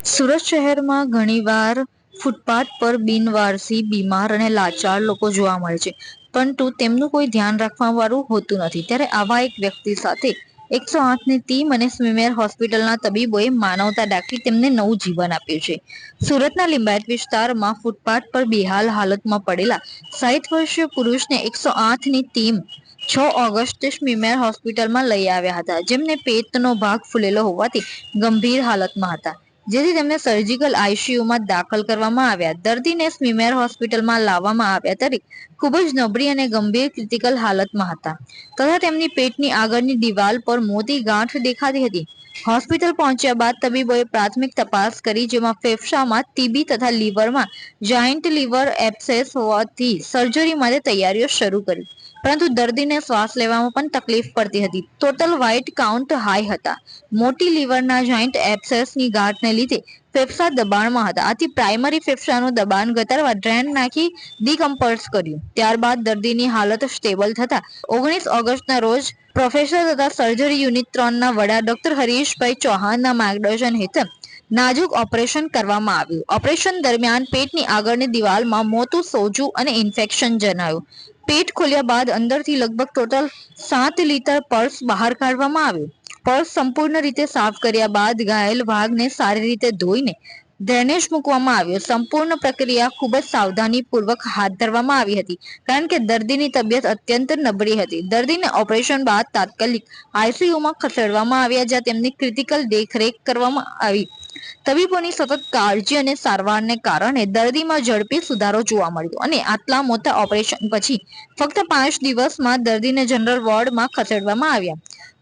સુરત શહેરમાં ઘણીવાર ફૂટપાથ પર બિનવારસી, બીમાર અને લાચાર લોકો જોવા મળે છે, પરંતુ તેમનું કોઈ ધ્યાન રાખવા વાળું હોતું નથી. ત્યારે આવા એક વ્યક્તિ સાથે 108ની ટીમ અને સ્મીમેર હોસ્પિટલના તબીબોએ માનવતા દાખવી તેમને નવું જીવન આપ્યું છે. સુરતના લિંબાયત વિસ્તારમાં ફૂટપાથ પર બેહાલ હાલતમાં પડેલા 60 વર્ષીય પુરુષને 108ની ટીમ 6 ઓગસ્ટે સ્મીમેર હોસ્પિટલમાં લઈ આવ્યા હતા, જેમને પેટનો ભાગ ફૂલેલો હોવાથી ગંભીર હાલતમાં હતા, જેથી તેમને સર્જિકલ આઈસીયુમાં દાખલ કરવામાં આવ્યા. દર્દીને સ્મીમેર હોસ્પિટલમાં લાવવામાં આવ્યા ત્યારે ખૂબ જ નબળી અને ગંભીર ક્રિટિકલ હાલતમાં હતા તથા તેમની પેટની આગળની દિવાલ પર મોટી ગાંઠ દેખાતી હતી. હોસ્પિટલ પહોંચ્યા બાદ તબીબોએ પ્રાથમિક તપાસ કરી, જેમાં ફેફસામાં ટીબી તથા લીવરમાં જાયન્ટ લીવર એબ્સેસ હોવાથી સર્જરી માટે તૈયારીઓ શરૂ કરી, પરંતુ દર્દીને શ્વાસ લેવામાં પણ તકલીફ પડતી હતી. ટોટલ વ્હાઇટ કાઉન્ટ હાઈ હતા. મોટી લીવરના જાયન્ટ એબ્સેસની ગાંઠને લીધે ફેફસા દબાણમાં હતા, આથી પ્રાઇમરી ફેફસાનું દબાણ ઘટાડવા ડ્રેન નાખી ડીકમ્પર્સ કર્યું. ત્યારબાદ દર્દીની હાલત સ્ટેબલ થતા 19 ઓગસ્ટના રોજ પ્રોફેસર તથા સર્જરી યુનિટ 3ના વડા ડોક્ટર હરીશભાઈ ચૌહાણના માર્ગદર્શન હેઠળ નાજુક ઓપરેશન કરવામાં આવ્યું. ઓપરેશન દરમિયાન પેટની આગળની દિવાલમાં મોટું સોજું અને ઇન્ફેક્શન જણાયું. પેટ ખોલ્યા બાદ અંદરથી લગભગ ટોટલ 7 લિટર પલ્સ બહાર કાઢવામાં આવ્યું. પલ્સ સંપૂર્ણ રીતે સાફ કર્યા બાદ ઘાયલ ભાગને સારી રીતે ધોઈને ડ્રેનેજ મૂકવામાં આવ્યો. સંપૂર્ણ પ્રક્રિયા ખૂબ જ સાવધાનીપૂર્વક હાથ ધરવામાં આવી હતી, કારણ કે દર્દીની તબિયત અત્યંત નબળી હતી. દર્દીને ઓપરેશન બાદ તાત્કાલિક આઈસીયુમાં ખસેડવામાં આવ્યા, જ્યાં તેમની ક્રિટિકલ દેખરેખ કરવામાં આવી. તબીબોની સતત કાળજી અને સારવારને કારણે દર્દીમાં ઝડપી સુધારો જોવા મળ્યો અને આટલા મોટા ઓપરેશન પછી ફક્ત 5 દિવસમાં દર્દીને જનરલ વોર્ડમાં ખસેડવામાં આવ્યા.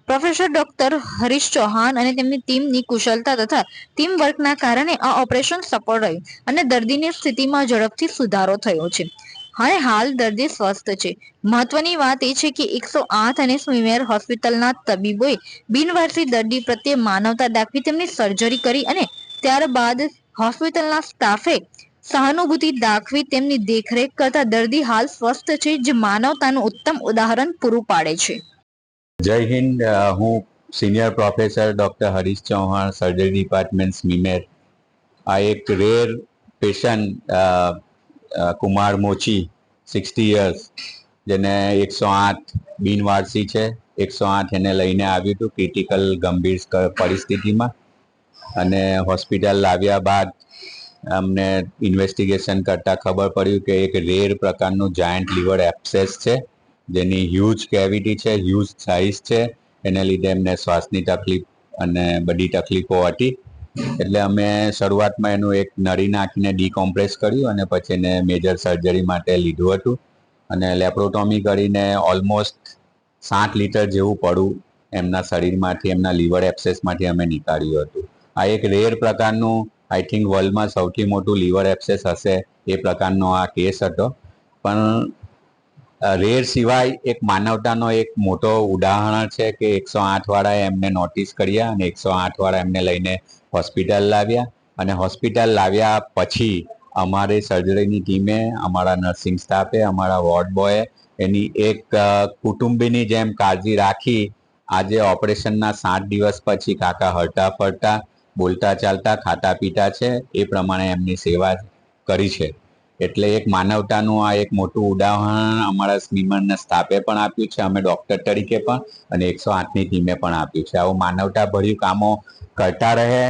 પ્રોફેસર ડોક્ટર હરીશ ચૌહાણ અને તેમની ટીમની કુશળતા તથા ટીમ વર્કના કારણે આ ઓપરેશન સફળ રહ્યું અને દર્દીની સ્થિતિમાં ઝડપથી સુધારો થયો છે અને હાલ દર્દી સ્વસ્થ છે. મહત્વની વાત એ છે કે 108 અને સ્મીમેર હોસ્પિટલના તબીબોએ બિનવારસી દર્દી પ્રત્યે માનવતા દાખવી તેમની સર્જરી કરી અને ત્યારબાદ હોસ્પિટલના સ્ટાફે સહાનુભૂતિ દાખવી તેમની દેખરેખ કરતા દર્દી હાલ સ્વસ્થ છે, જે માનવતાનું ઉત્તમ ઉદાહરણ પૂરું પાડે છે. જય હિન્દ. હું senior professor doctor Harish Chauhan, surgery department SMIMER. આ એક રેર પેશન્ટ કુમાર મોચી, 60 યર્સ, જેને 108 બિનવારસી છે. 108 એને લઈને આવ્યું હતું ક્રિટિકલ ગંભીર પરિસ્થિતિમાં, અને હોસ્પિટલ લાવ્યા બાદ અમને ઇન્વેસ્ટિગેશન કરતાં ખબર પડ્યું કે એક રેર પ્રકારનું જાયન્ટ લીવર એબ્સેસ છે, જેની હ્યુજ કેવિટી છે, હ્યુજ સાઇઝ છે. એને લીધે એમને શ્વાસની તકલીફ અને બધી તકલીફો હતી. એટલે અમે શરૂઆતમાં એનું એક નળી નાખીને ડીકોમ્પ્રેસ કર્યું અને પછી એને મેજર સર્જરી માટે લીધું હતું, અને લેપ્રોટોમી કરીને ઓલમોસ્ટ 7 લિટર જેવું પડું એમના શરીરમાંથી, એમના લીવર એબ્સેસમાંથી અમે નીકાળ્યું હતું. આ એક રેર પ્રકારનું, આઈ થિંક વર્લ્ડમાં સૌથી મોટું લીવર એબ્સેસ હશે એ પ્રકારનો આ કેસ હતો. પણ રેર સિવાય એક માનવતાનો એક મોટો ઉદાહરણ છે કે 108 વાળાએ એમને નોટિસ કર્યા અને 108 વાળા એમને લઈને હોસ્પિટલ લાવ્યા, અને હોસ્પિટલ લાવ્યા પછી અમારી સર્જરીની ટીમે, અમારા નર્સિંગ સ્ટાફે, અમારા વોર્ડ બોયે એની એક કુટુંબીની જેમ કાળજી રાખી આજે ઓપરેશનના 7 દિવસ પછી કાકા હરતા ફરતા, બોલતા ચાલતા, ખાતા પીતા છે, એ પ્રમાણે એમની સેવા કરી છે. એટલે એક માનવતાનું આ એક મોટું ઉદાહરણ અમારા સ્મીમરના સ્ટાફે પણ આપ્યું છે, અમે ડૉક્ટર તરીકે પણ, અને 108ની ટીમે પણ આપ્યું છે. આવું માનવતાભર્યું કામો કરતા રહે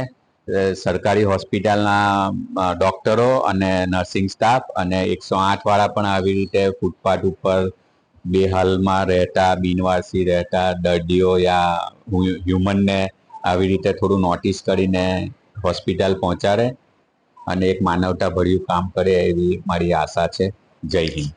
સરકારી હોસ્પિટલના ડૉક્ટરો અને નર્સિંગ સ્ટાફ, અને 108 વાળા પણ આવી રીતે ફૂટપાથ ઉપર બેહાલમાં રહેતા, બિનવારસી રહેતા દર્દીઓ યા હ્યુમનને આવી રીતે થોડું નોટિસ કરીને હોસ્પિટલ પહોંચાડે અને એક માનવતાભર્યું કામ કરે એવી મારી આશા છે. જય હિન્દ.